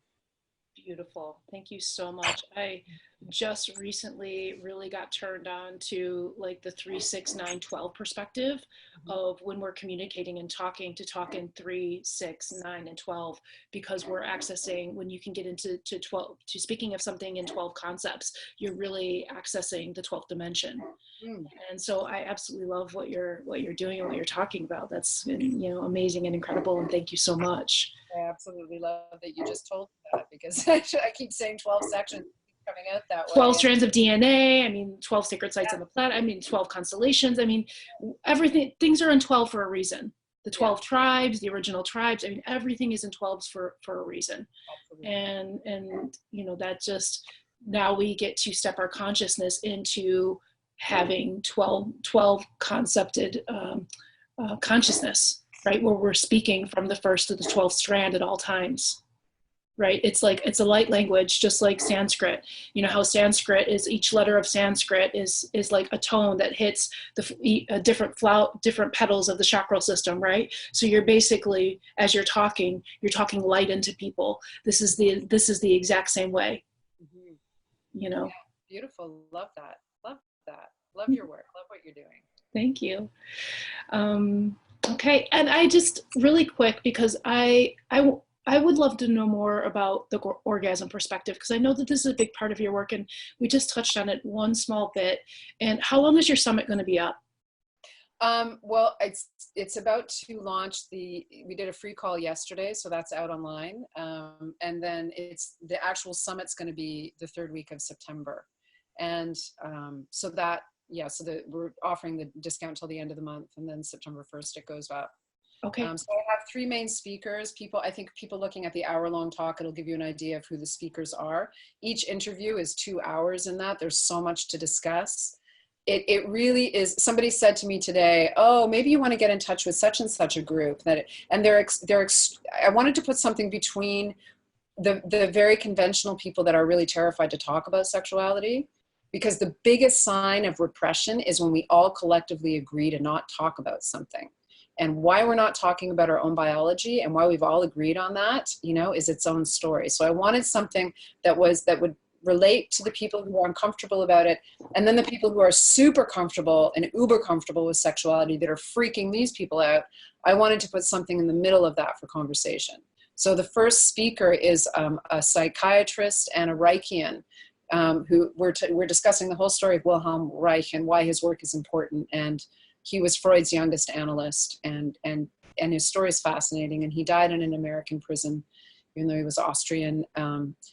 Beautiful. Thank you so much. I just recently really got turned on to like the 3, 6, 9, 12 perspective of when we're communicating and talking, to talk in 3, 6, 9, and 12, because we're accessing, when you can get into 12, to speaking of something in 12 concepts, you're really accessing the 12th dimension. And so I absolutely love what you're doing and what you're talking about. That's been, you know, amazing and incredible. And thank you so much. I absolutely love that you just told me that, because I keep saying 12 sections coming out that way. 12 strands of DNA. I mean, 12 sacred sites on the planet. I mean, 12 constellations. I mean, everything, things are in 12 for a reason. The 12 tribes, the original tribes. I mean, everything is in 12s for a reason. Absolutely. And, you know, that just, now we get to step our consciousness into having 12 concepted consciousness, right? Where we're speaking from the first to the 12th strand at all times, right? It's like, it's a light language, just like Sanskrit. You know how Sanskrit is, each letter of Sanskrit is like a tone that hits the different petals of the chakral system, right? So you're basically, as you're talking light into people. This is the exact same way, you know? Yeah, beautiful. Love that. Love your work. Love what you're doing. Thank you. Okay, and I just really quick, because I would love to know more about the orgasm perspective, because I know that this is a big part of your work, and we just touched on it one small bit. And how long is your summit going to be up? Well, it's about to launch. We did a free call yesterday, so that's out online. And then the actual summit's going to be the 3rd week of September. And so we're offering the discount till the end of the month, and then September 1st it goes up. Okay. So I have 3 main speakers. I think people looking at the hour-long talk, it'll give you an idea of who the speakers are. Each interview is 2 hours in that. There's so much to discuss. It really is. Somebody said to me today, oh, maybe you want to get in touch with such and such a group. I wanted to put something between the very conventional people that are really terrified to talk about sexuality. Because the biggest sign of repression is when we all collectively agree to not talk about something. And why we're not talking about our own biology, and why we've all agreed on that, you know, is its own story. So I wanted something that would relate to the people who are uncomfortable about it, and then the people who are super comfortable and uber comfortable with sexuality that are freaking these people out. I wanted to put something in the middle of that for conversation. So the first speaker is a psychiatrist and a Reichian, who we're discussing the whole story of Wilhelm Reich and why his work is important. And he was Freud's youngest analyst, and his story is fascinating. And he died in an American prison. even though he was Austrian.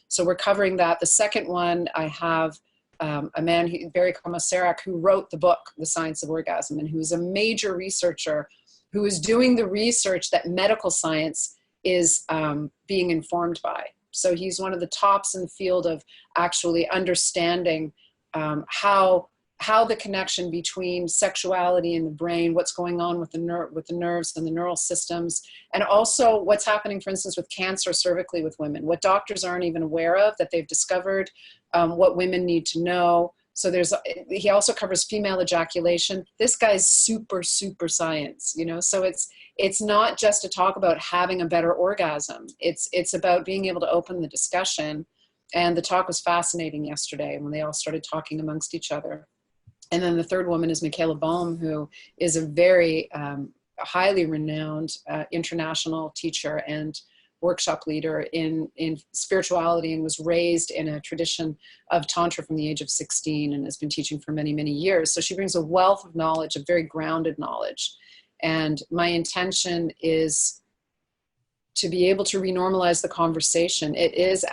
So we're covering that. The second one, I have a man, Barry Komisarek, who wrote the book, The Science of Orgasm, and who's a major researcher who is doing the research that medical science is being informed by. So he's one of the tops in the field of actually understanding how the connection between sexuality and the brain, what's going on with the nerves and the neural systems, and also what's happening, for instance, with cancer cervically with women, what doctors aren't even aware of that they've discovered, what women need to know. So he also covers female ejaculation. This guy's super science, you know, so it's not just to talk about having a better orgasm. It's about being able to open the discussion. And the talk was fascinating yesterday when they all started talking amongst each other. And then the third woman is Michaela Baum, who is a very highly renowned international teacher and workshop leader in spirituality, and was raised in a tradition of Tantra from the age of 16 and has been teaching for many, many years. So she brings a wealth of knowledge, a very grounded knowledge. And my intention is to be able to renormalize the conversation.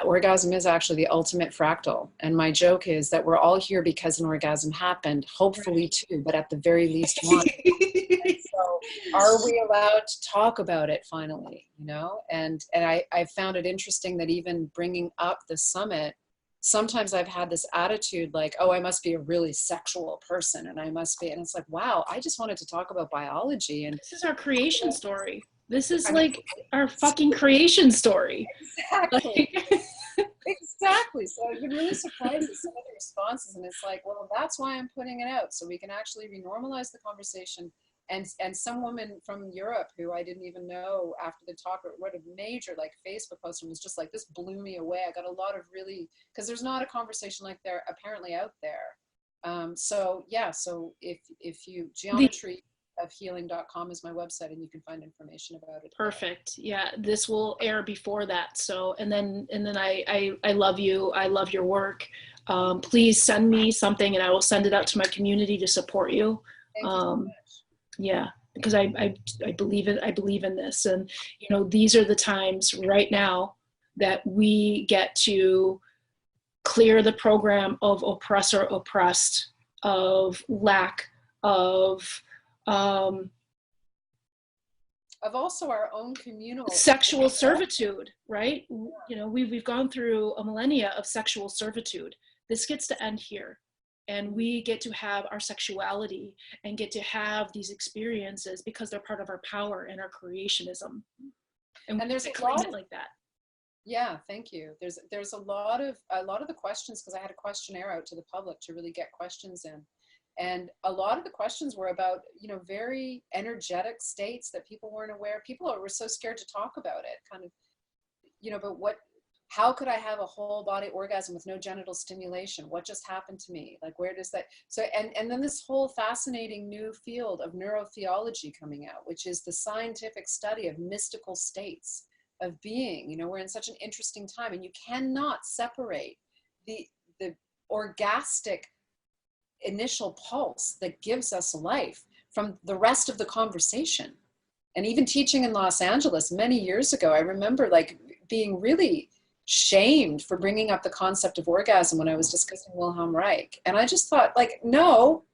Orgasm is actually the ultimate fractal. And my joke is that we're all here because an orgasm happened, hopefully two, but at the very least one. So are we allowed to talk about it finally, you know? And I found it interesting that even bringing up the summit, sometimes I've had this attitude like, oh, I must be a really sexual person and and it's like, wow, I just wanted to talk about biology. And this is our creation story. This is like our fucking creation story. Exactly. Exactly. So I've been really surprised at some of the responses, and it's like, well, that's why I'm putting it out, so we can actually renormalize the conversation. And some woman from Europe who I didn't even know after the talk wrote a major like Facebook post and was just like, this blew me away. I got a lot of really, because there's not a conversation like there apparently out there. So yeah, so if you geometryofhealing.com is my website, and you can find information about it. Perfect. Yeah, this will air before that. So, and then I love you. I love your work. Please send me something, and I will send it out to my community to support you. Thank you so much. Yeah, because I believe it. I believe in this, and you know, these are the times right now that we get to clear the program of oppressor oppressed, of lack, of also our own communal sexual servitude, right? You know, we've gone through a millennia of sexual servitude. This gets to end here, and we get to have our sexuality and get to have these experiences because they're part of our power and our creationism. And there's a lot like that. Yeah, thank you. There's a lot of the questions, because I had a questionnaire out to the public to really get questions in. And a lot of the questions were about, you know, very energetic states that people weren't aware. People were so scared to talk about it, kind of, you know, but how could I have a whole body orgasm with no genital stimulation? What just happened to me? Like, where does that, so, and then this whole fascinating new field of neurotheology coming out, which is the scientific study of mystical states of being. You know, we're in such an interesting time, and you cannot separate the orgastic initial pulse that gives us life from the rest of the conversation. And even teaching in Los Angeles many years ago, I remember like being really shamed for bringing up the concept of orgasm when I was discussing Wilhelm Reich. And I just thought like, no,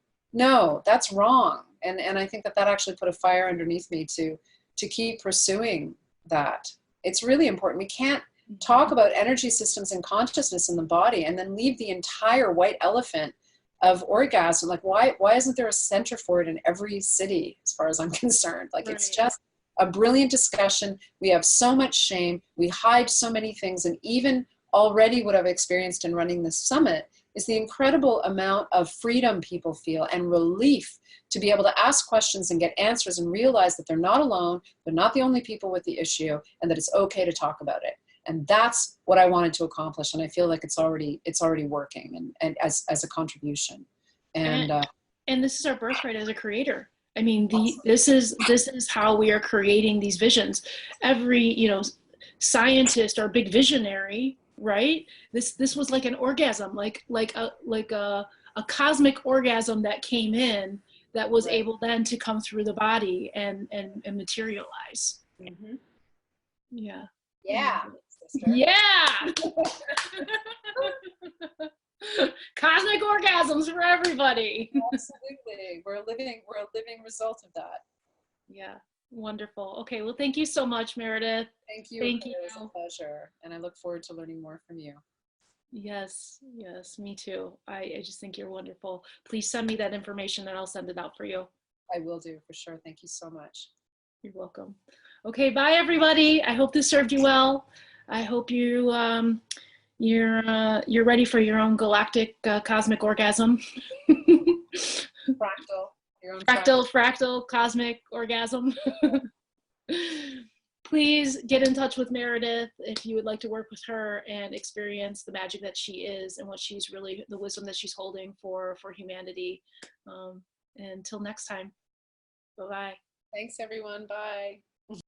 that's wrong. And I think that actually put a fire underneath me to keep pursuing that. It's really important. We can't talk about energy systems and consciousness in the body and then leave the entire white elephant of orgasm. Like, why isn't there a center for it in every city, as far as I'm concerned? Like, right. It's just a brilliant discussion. We have so much shame. We hide so many things. And even already what I've experienced in running this summit is the incredible amount of freedom people feel and relief to be able to ask questions and get answers and realize that they're not alone, they're not the only people with the issue, and that it's okay to talk about it. And that's what I wanted to accomplish. And I feel like it's already working and as a contribution. And this is our birthright as a creator. I mean, this is how we are creating these visions. Every, you know, scientist or big visionary, right? This was like an orgasm, like a cosmic orgasm that came in that was right. able then to come through the body and materialize. Mm-hmm. Yeah. Yeah, sister. Yeah. Cosmic orgasms for everybody. Absolutely. We're a living result of that. Yeah, wonderful. Okay, well, thank you so much, Meredith. Thank you. Thank It you. was a pleasure. And I look forward to learning more from you. Yes, yes, me too. I just think you're wonderful. Please send me that information and I'll send it out for you. I will do for sure. Thank you so much. You're welcome. Okay, bye everybody. I hope this served you well. I hope you're ready for your own galactic cosmic orgasm. Fractal. Your own Fractal cosmic orgasm. Please get in touch with Meredith if you would like to work with her and experience the magic that she is and what she's really, the wisdom that she's holding for humanity. Until next time, bye-bye. Thanks everyone. Bye.